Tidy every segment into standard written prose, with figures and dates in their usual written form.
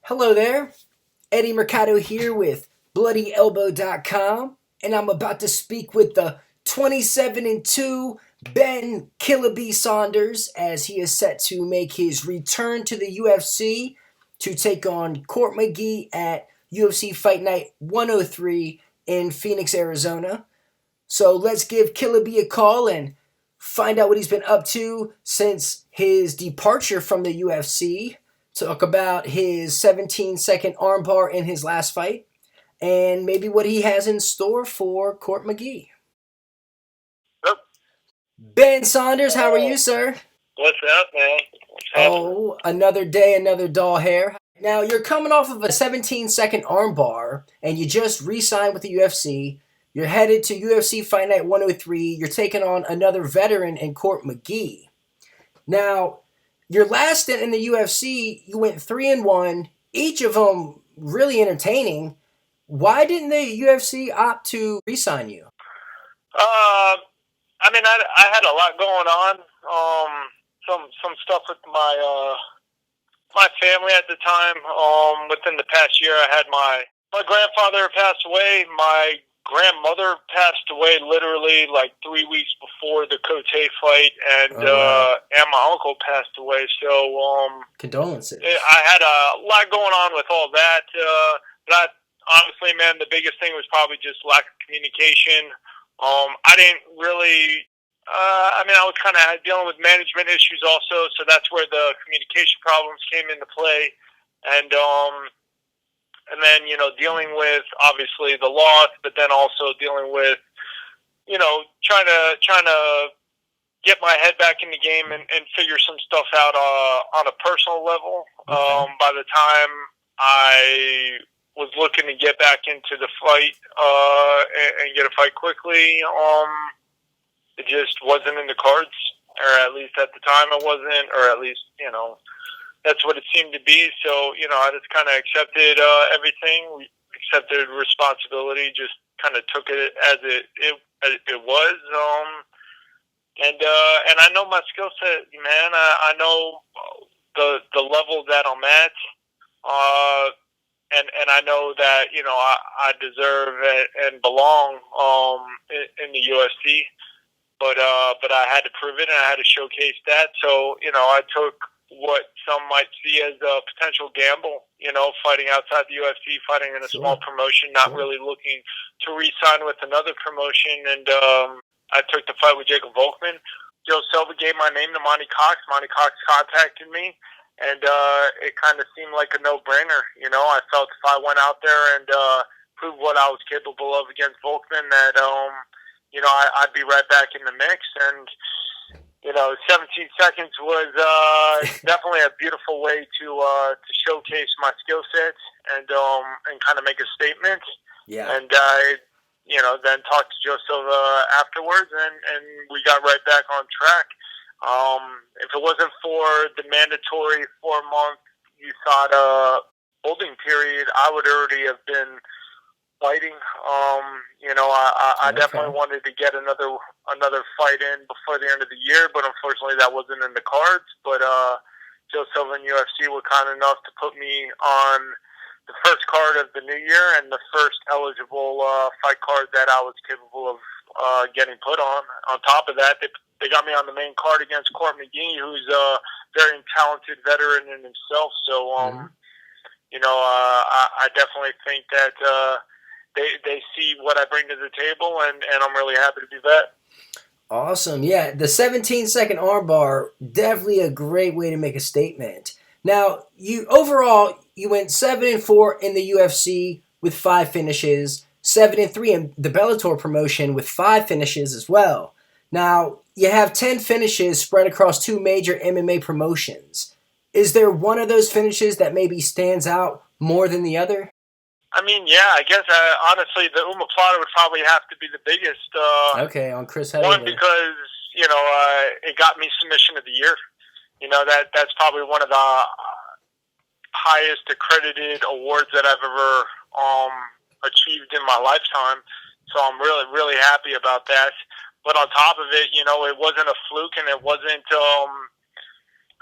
Hello there, Eddie Mercado here with BloodyElbow.com, and I'm about to speak with the 27-2 Ben Killa B Saunders as he is set to make his return to the UFC to take on Court McGee at UFC Fight Night 103 in Phoenix, Arizona. So let's give Killa B a call and find out what he's been up to since his departure from the UFC. Talk about his 17-second armbar in his last fight, and maybe what he has in store for Court McGee. Yep. Ben Saunders, how are you, sir? What's up, man? What's happening? Oh, another day, another doll hair. Now, you're coming off of a 17-second armbar, and you just re-signed with the UFC. You're headed to UFC Fight Night 103. You're taking on another veteran in Court McGee. Now, your last stint in the UFC, you went 3-1, each of them really entertaining. Why didn't the UFC opt to re-sign you? I had a lot going on. Some stuff with my family at the time. Within the past year, I had my grandfather passed away. My grandmother passed away literally like 3 weeks before the Cote fight, and my uncle passed away. So condolences. I had a lot going on with all that. But honestly, man, the biggest thing was probably just lack of communication. I didn't really. I was kind of dealing with management issues also, so that's where the communication problems came into play, and then dealing with obviously the loss, but then also dealing with trying to get my head back in the game and figure some stuff out on a personal level. Okay. By the time I was looking to get back into the fight and get a fight quickly, it just wasn't in the cards, or at least at the time it wasn't, or at least that's what it seemed to be. So I just kind of accepted everything, accepted responsibility, just kind of took it as it was. And I know my skill set, man. I know the level that I'm at, and I know that I deserve and belong in the UFC. But I had to prove it, and I had to showcase that. So I took what some might see as a potential gamble. Fighting outside the UFC, fighting in a small promotion, not really looking to re-sign with another promotion. And I took the fight with Jacob Volkman. Joe Silva gave my name to Monty Cox. Monty Cox contacted me, and it kind of seemed like a no-brainer. I felt if I went out there and proved what I was capable of against Volkman, that I'd be right back in the mix. And 17 seconds was definitely a beautiful way to showcase my skill sets and kind of make a statement. Yeah. And then talked to Joe Silva afterwards, and we got right back on track. If it wasn't for the mandatory 4-month USADA holding period, I would already have been fighting. I definitely wanted to get another fight in before the end of the year, but unfortunately that wasn't in the cards. But Joe Silva and UFC were kind enough to put me on the first card of the new year and the first eligible fight card that I was capable of getting put on. On top of that, they got me on the main card against Court McGee, who's a very talented veteran in himself. So, I definitely think that they see what I bring to the table, and I'm really happy to do that. Awesome. Yeah, the 17-second armbar, definitely a great way to make a statement. Now, you went 7-4 in the UFC with 5 finishes, 7-3 in the Bellator promotion with 5 finishes as well. Now, you have 10 finishes spread across 2 major MMA promotions. Is there one of those finishes that maybe stands out more than the other? I guess honestly, the Omoplata would probably have to be the biggest. Okay, on Chris One, Heatherly. because it got me submission of the year. That's probably one of the highest accredited awards that I've ever achieved in my lifetime. So I'm really, really happy about that. But on top of it, it wasn't a fluke, and it wasn't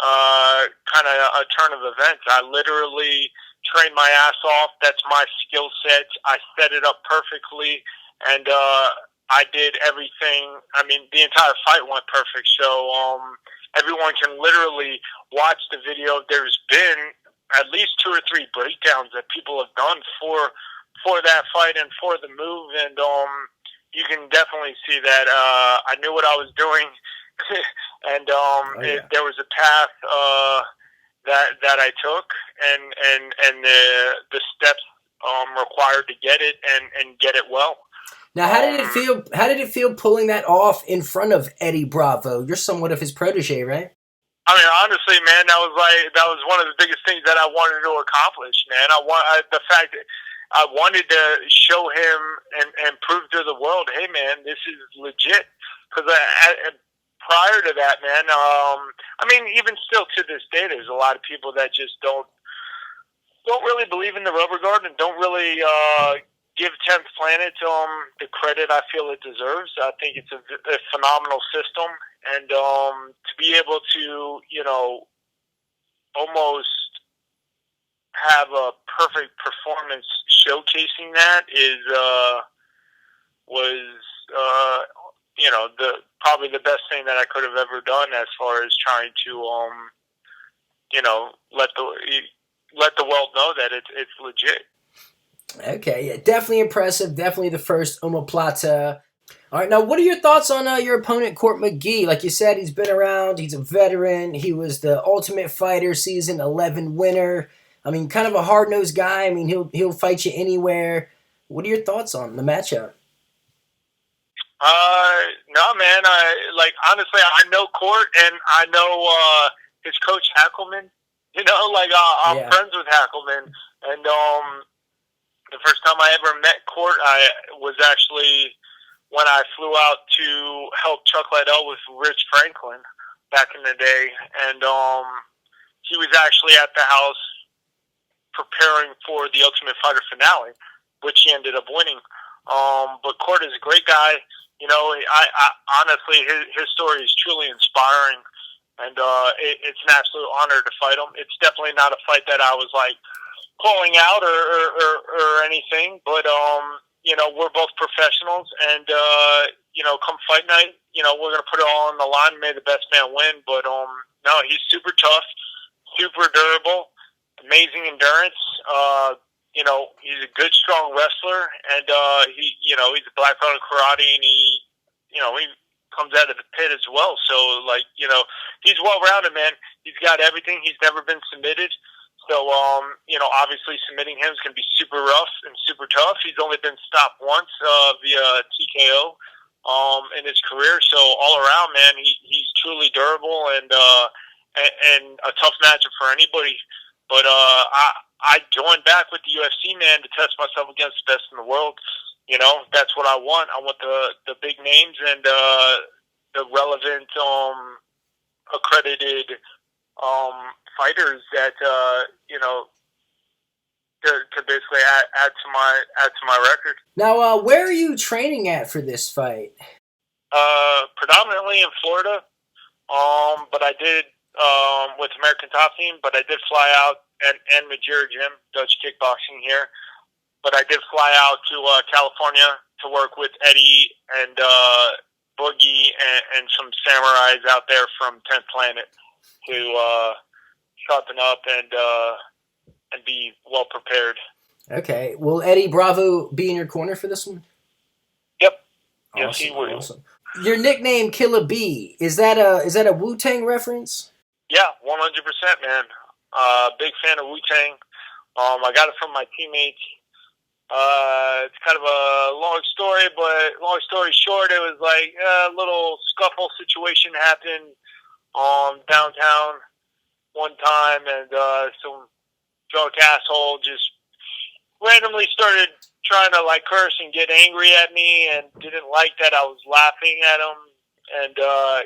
kind of a turn of events. I literally train my ass off. That's my skill set. I set it up perfectly, and I did everything. I mean, the entire fight went perfect. So everyone can literally watch the video. There's been at least 2 or 3 breakdowns that people have done for that fight and for the move, and you can definitely see that I knew what I was doing, and there was a path that I took, and the steps required to get it and get it well. Now, how did it feel? How did it feel pulling that off in front of Eddie Bravo? You're somewhat of his protege, right? I mean, honestly, man, that was one of the biggest things that I wanted to accomplish, man. The fact that I wanted to show him and prove to the world, hey, man, this is legit. Because prior to that, man, I mean, even still to this day, there's a lot of people that just don't really believe in the rubber guard and don't really give 10th Planet the credit I feel it deserves. I think it's a phenomenal system, and to be able to, you know, almost have a perfect performance showcasing that was you know, probably the best thing that I could have ever done as far as trying to you know, let the world know that it's legit. Okay, yeah, definitely impressive. Definitely the first Omoplata. All right, now what are your thoughts on your opponent, Court McGee? Like you said, he's been around. He's a veteran. He was the Ultimate Fighter Season 11 winner. I mean, kind of a hard-nosed guy. I mean, he'll fight you anywhere. What are your thoughts on the matchup? No, man. Honestly, I know Court, and I know his coach Hackelman. You know, I'm friends with Hackelman, and the first time I ever met Court, I was actually when I flew out to help Chuck Liddell with Rich Franklin back in the day, and he was actually at the house preparing for the Ultimate Fighter finale, which he ended up winning. But Court is a great guy. You know, I honestly, his story is truly inspiring, and it's an absolute honor to fight him. It's definitely not a fight that I was like calling out or anything, but you know, we're both professionals, and you know, come fight night, you know, we're gonna put it all on the line. May the best man win. But no, he's super tough, super durable, amazing endurance. You know, he's a good, strong wrestler, and you know, he's a black belt in karate, and he comes out of the pit as well. So, like, you know, he's well-rounded, man. He's got everything. He's never been submitted. So, you know, obviously submitting him is going to be super rough and super tough. He's only been stopped once via TKO in his career. So, all around, man, he's truly durable and a tough matchup for anybody. But I joined back with the UFC, man, to test myself against the best in the world. You know, that's what I want. I want the big names and the relevant, accredited fighters that you know, to basically add to my record. Now, where are you training at for this fight? Predominantly in Florida, but I did with American Top Team, but I did fly out and Majira Gym, Dutch kickboxing here. But I did fly out to California to work with Eddie and Boogie and some samurais out there from 10th Planet to sharpen up and be well prepared. Okay. Will Eddie Bravo be in your corner for this one? Yep. Awesome, yes, he will. Awesome. Your nickname, Killa B, is that a Wu-Tang reference? Yeah, 100%, man. Big fan of Wu-Tang. I got it from my teammates. It's kind of a long story, but long story short, it was like a little scuffle situation happened downtown one time, and some drunk asshole just randomly started trying to like curse and get angry at me, and didn't like that I was laughing at him, and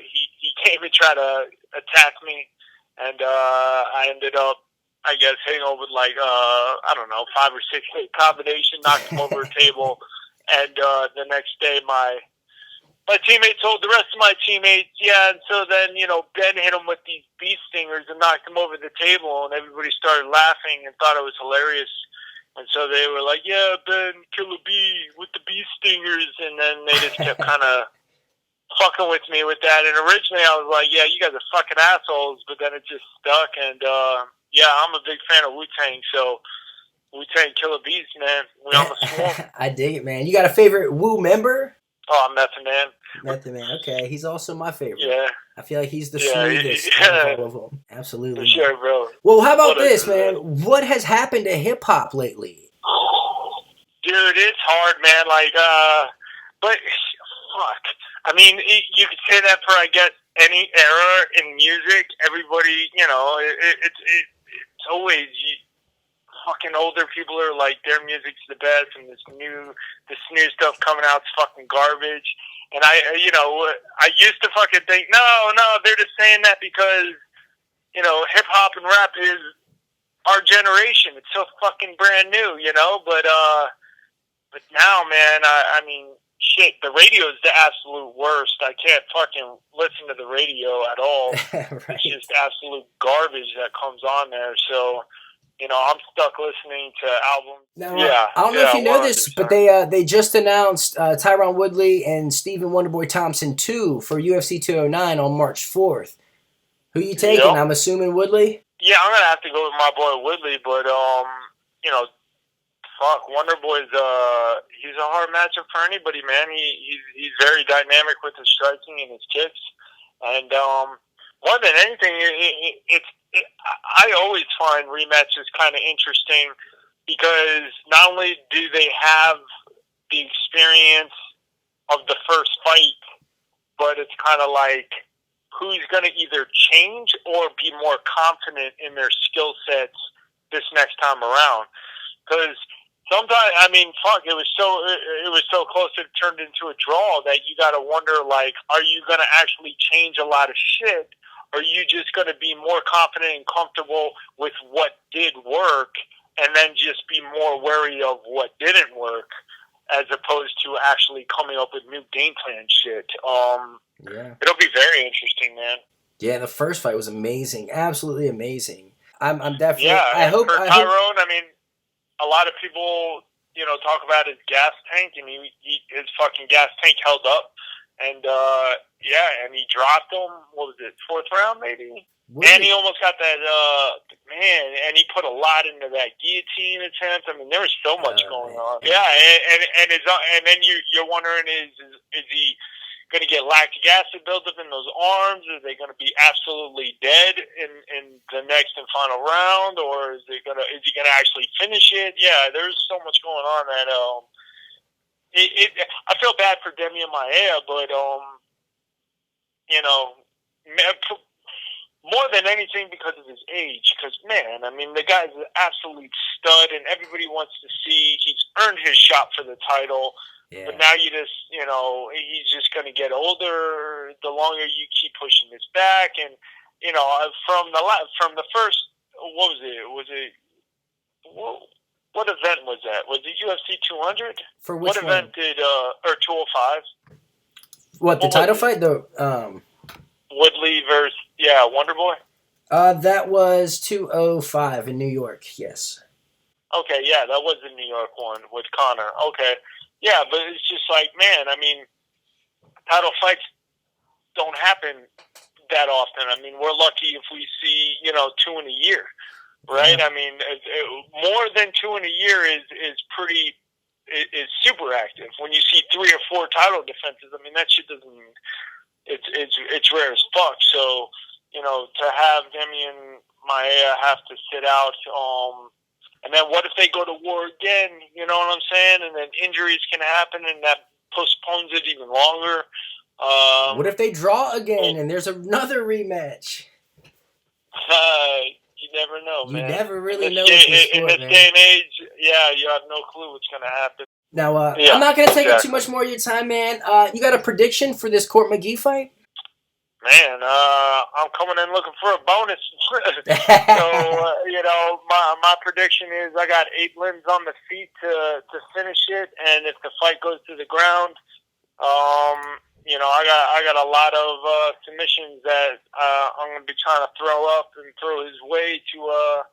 he came and tried to attack me, and I ended up, I guess, hitting him with like, I don't know, 5 or 6 hit combination, knocked him over a table. And the next day, my my teammate told the rest of my teammates, yeah, and so then, Ben hit him with these bee stingers and knocked him over the table, and everybody started laughing and thought it was hilarious. And so they were like, yeah, Ben, Killa B with the bee stingers, and then they just kept kind of fucking with me with that. And originally I was like, yeah, you guys are fucking assholes, but then it just stuck, and yeah, I'm a big fan of Wu-Tang, so Wu-Tang Killa Bees, man. We on the swarm. I dig it, man. You got a favorite Wu member? Oh, Method Man. Method Man. Okay, he's also my favorite. Yeah. I feel like he's the smoothest out of all of them. Absolutely. For sure, bro. Well, how about this, man? What has happened to hip hop lately? Dude, it's hard, man. Like, but fuck. I mean, you could say that for, I guess, any era in music. Everybody, it's always fucking older people are like, their music's the best, and this new stuff coming out's fucking garbage. And I used to fucking think, no, they're just saying that because, hip hop and rap is our generation. It's so fucking brand new, but now, man, I mean, shit, the radio is the absolute worst. I can't fucking listen to the radio at all. Right. It's just absolute garbage that comes on there. So, I'm stuck listening to albums. Now, I don't know if you know this, but they just announced Tyron Woodley and Stephen Wonderboy Thompson 2 for UFC 209 on March 4th. Who you taking? Yep. I'm assuming Woodley? Yeah, I'm going to have to go with my boy Woodley, but, fuck, Wonderboy's, he's a hard matchup for anybody, man. He's very dynamic with his striking and his kicks. And, more than anything, I always find rematches kind of interesting because not only do they have the experience of the first fight, but it's kind of like who's going to either change or be more confident in their skill sets this next time around. Because sometimes, I mean, fuck, it was so close it turned into a draw that you got to wonder, like, are you going to actually change a lot of shit? Or are you just going to be more confident and comfortable with what did work and then just be more wary of what didn't work as opposed to actually coming up with new game plan shit? Yeah. It'll be very interesting, man. Yeah, the first fight was amazing. Absolutely amazing. I'm definitely... Yeah, I hope Tyrone, I mean, a lot of people, talk about his gas tank, and his fucking gas tank held up. And, and he dropped him, what was it, 4th round maybe? And he almost got that, and he put a lot into that guillotine attempt. I mean, there was so much going on. Yeah, and then you're wondering, is he going to get lactic acid buildup in those arms? Are they going to be absolutely dead in the next and final round? Or is he going to actually finish it? Yeah, there's so much going on that, I feel bad for Demian Maia, but more than anything because of his age. Because man, I mean, the guy's an absolute stud, and everybody wants to see he's earned his shot for the title. Yeah. But now he's just going to get older the longer you keep pushing this back. And from the first, what was it? What event was that? Was it UFC 200? For which what event did or 205? What the title fight? The Woodley versus Wonderboy. That was 205 in New York. Yes. Okay, yeah, that was the New York one with Connor. Okay, yeah, but it's just like, man, I mean, title fights don't happen that often. I mean, we're lucky if we see 2 in a year. Right, yeah. I mean, more than 2 in a year is super active. When you see 3 or 4 title defenses, I mean, that shit doesn't. It's rare as fuck. So, to have Demian Maia have to sit out, and then what if they go to war again? You know what I'm saying? And then injuries can happen, and that postpones it even longer. What if they draw again and there's another rematch? You never know, man. You never really know. In this day and age, you have no clue what's going to happen. Now, I'm not going to take up too much more of your time, man. You got a prediction for this Court McGee fight? Man, I'm coming in looking for a bonus. So, my prediction is I got 8 limbs on the feet to finish it, and if the fight goes to the ground, I got a lot of submissions that I'm going to be trying to throw up and throw his way to.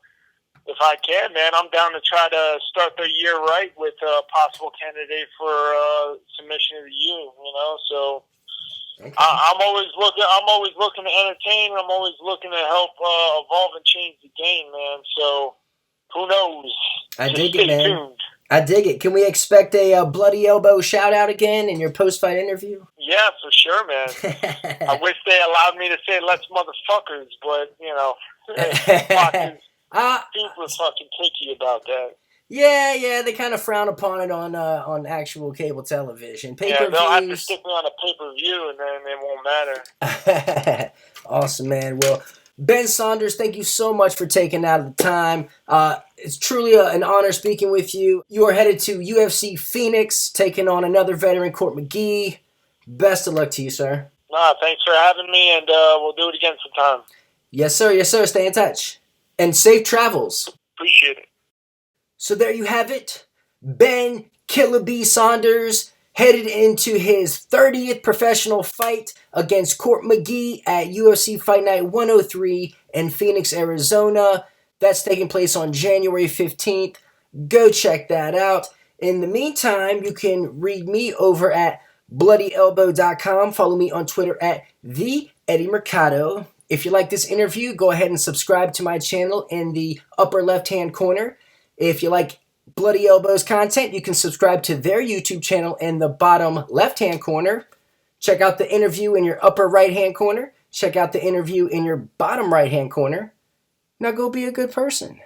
If I can, man, I'm down to try to start the year right with a possible candidate for submission of the year. So okay. I'm always looking to entertain. I'm always looking to help evolve and change the game, man. So who knows? I dig it, man. Tuned. I dig it. Can we expect a bloody elbow shout out again in your post fight interview? Yeah, for sure, man. I wish they allowed me to say "let's motherfuckers," but people are fucking picky about that. Yeah, they kind of frown upon it on actual cable television. Pay-per-views. Yeah, they'll have to stick me on a pay-per-view, and then it won't matter. Awesome, man. Well, Ben Saunders, thank you so much for taking out the time. It's truly an honor speaking with you. You are headed to UFC Phoenix, taking on another veteran, Court McGee. Best of luck to you, sir. Thanks for having me, and we'll do it again sometime. Yes, sir. Yes, sir. Stay in touch. And safe travels. Appreciate it. So there you have it. Ben Killa B Saunders headed into his 30th professional fight against Court McGee at UFC Fight Night 103 in Phoenix, Arizona. That's taking place on January 15th. Go check that out. In the meantime, you can read me over at bloodyelbow.com. Follow me on Twitter at @EddieMercado. If you like this interview, go ahead and subscribe to my channel in the upper left-hand corner. If you like Bloody Elbow's content, you can subscribe to their YouTube channel in the bottom left-hand corner. Check out the interview in your upper right-hand corner. Check out the interview in your bottom right-hand corner. Now go be a good person.